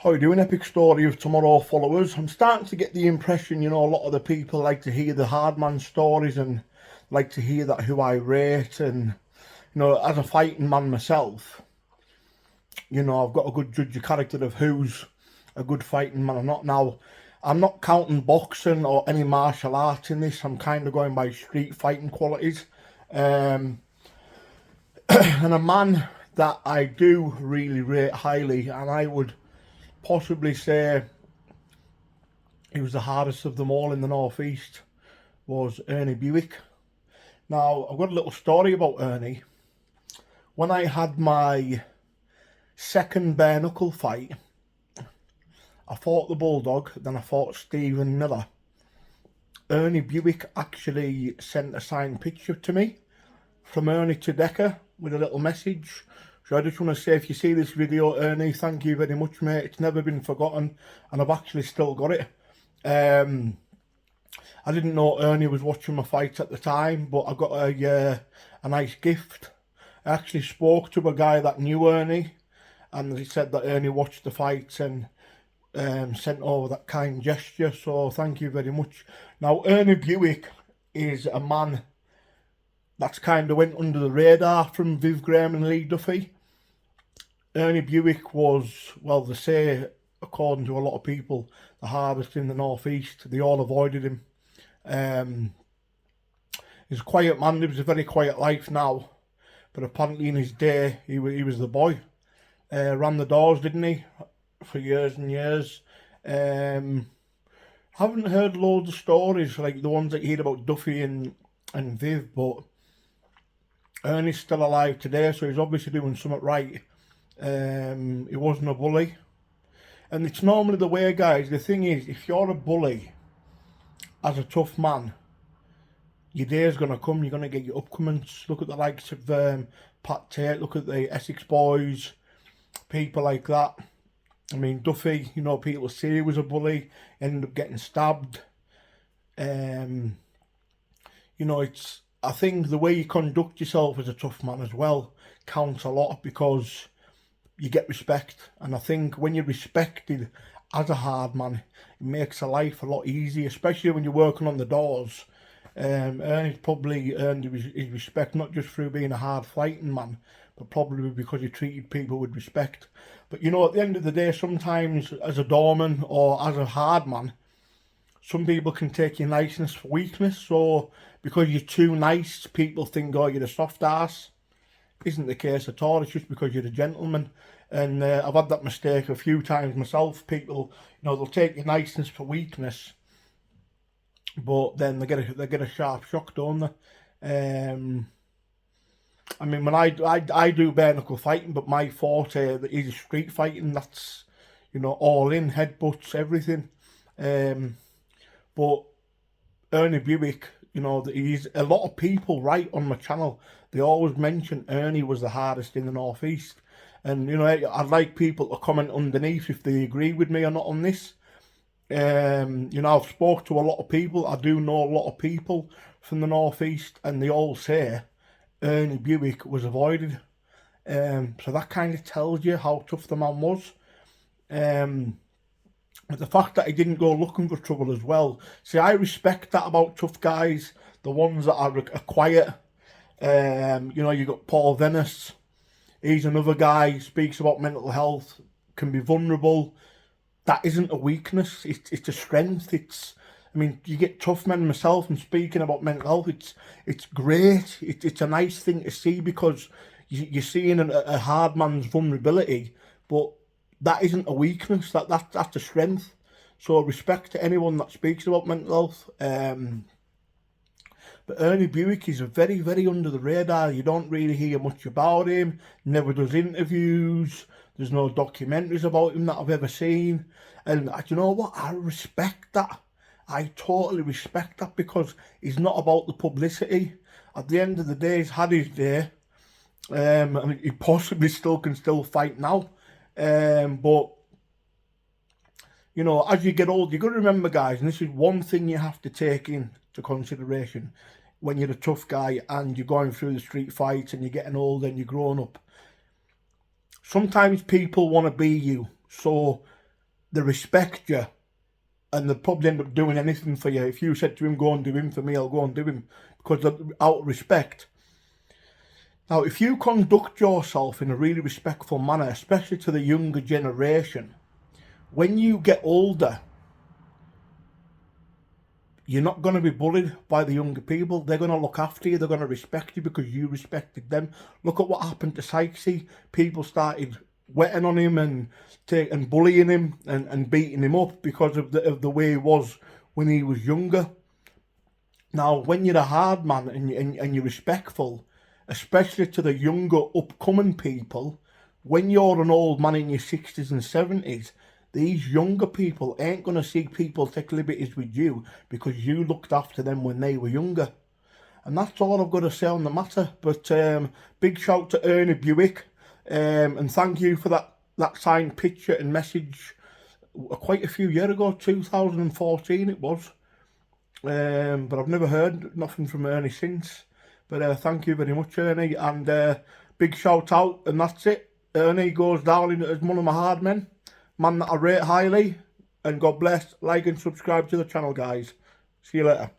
How you doing, Epic Story of Tomorrow followers? I'm starting to get the impression, a lot of the people like to hear the hard man stories and like to hear that who I rate. And, as a fighting man myself, I've got a good judge of character of who's a good fighting man or not. Now, I'm not counting boxing or any martial arts in this. I'm kind of going by street fighting qualities. And a man that I do really rate highly, and I would possibly say he was the hardest of them all in the northeast, was Ernie Bewick. Now, I've got a little story about Ernie. When I had my second bare knuckle fight, I fought the Bulldog, then I fought Stephen Miller. Ernie Bewick actually sent a signed picture to me from Ernie to Decca with a little message. So I just want to say, if you see this video, Ernie, thank you very much, mate. It's never been forgotten, and I've actually still got it. I didn't know Ernie was watching my fights at the time, but I got a nice gift. I actually spoke to a guy that knew Ernie, and he said that Ernie watched the fights and sent over that kind gesture, so thank you very much. Now, Ernie Bewick is a man that's kind of went under the radar from Viv Graham and Lee Duffy. Ernie Bewick was, well, they say, according to a lot of people, the hardest in the northeast. They all avoided him. He's a quiet man, lives a very quiet life now, but apparently in his day, he was the boy. Ran the doors, didn't he, for years and years. Haven't heard loads of stories like the ones that you hear about Duffy and Viv, but Ernie's still alive today, so he's obviously doing something right. He wasn't a bully, and it's normally the way, guys. The thing is, if you're a bully as a tough man, your day's gonna come. You're gonna get your upcomings. Look at the likes of Pat Tate. Look at the Essex Boys, people like that. I mean, Duffy, people say he was a bully, ended up getting stabbed. It's, I think the way you conduct yourself as a tough man as well counts a lot, because you get respect. And I think when you're respected as a hard man, it makes a life a lot easier, especially when you're working on the doors. Ernie's probably earned his respect not just through being a hard fighting man, but probably because he treated people with respect. But at the end of the day, sometimes as a doorman or as a hard man, some people can take your niceness for weakness. So because you're too nice, people think, oh, you're a soft ass. Isn't the case at all. It's just because you're a gentleman. And I've had that mistake a few times myself. People, they'll take your niceness for weakness, but then they get a sharp shock, don't they? I mean, when I do bare knuckle fighting, but my forte is street fighting. That's all in, headbutts, everything. But Ernie Bewick, he's a lot of people right on my channel. They always mention Ernie was the hardest in the northeast, and I'd like people to comment underneath if they agree with me or not on this. I've spoke to a lot of people. I do know a lot of people from the northeast, and they all say Ernie Bewick was avoided. So that kind of tells you how tough the man was. But the fact that he didn't go looking for trouble as well. See, I respect that about tough guys, the ones that are quiet. You got Paul Venice. He's another guy, speaks about mental health, can be vulnerable. That isn't a weakness, it's a strength. I mean, you get tough men myself, and speaking about mental health, it's great. It's a nice thing to see, because you're seeing a hard man's vulnerability, but that isn't a weakness. That's a strength. So respect to anyone that speaks about mental health. But Ernie Bewick is very, very under the radar. You don't really hear much about him. Never does interviews. There's no documentaries about him that I've ever seen. And you know what? I respect that. I totally respect that, because he's not about the publicity. At the end of the day, he's had his day. I mean, he possibly can still fight now. But as you get old, you've got to remember, guys, and this is one thing you have to take into consideration when you're a tough guy and you're going through the street fights and you're getting older and you're growing up. Sometimes people want to be you. So they respect you, and they'd probably end up doing anything for you. If you said to him, go and do him for me, I'll go and do him, because out of respect. Now, if you conduct yourself in a really respectful manner, especially to the younger generation, when you get older, you're not going to be bullied by the younger people. They're going to look after you. They're going to respect you because you respected them. Look at what happened to Sykesy. People started wetting on him and bullying him and beating him up because of the way he was when he was younger. Now, when you're a hard man and you're respectful, especially to the younger upcoming people, when you're an old man in your 60s and 70s, these younger people ain't going to see people take liberties with you because you looked after them when they were younger. And that's all I've got to say on the matter. But big shout to Ernie Bewick, and thank you for that signed picture and message quite a few years ago, 2014 it was. But I've never heard nothing from Ernie since. But thank you very much, Ernie, and big shout out, and that's it. Ernie goes down as one of my hard men. Man that I rate highly, and God bless. Like and subscribe to the channel, guys. See you later.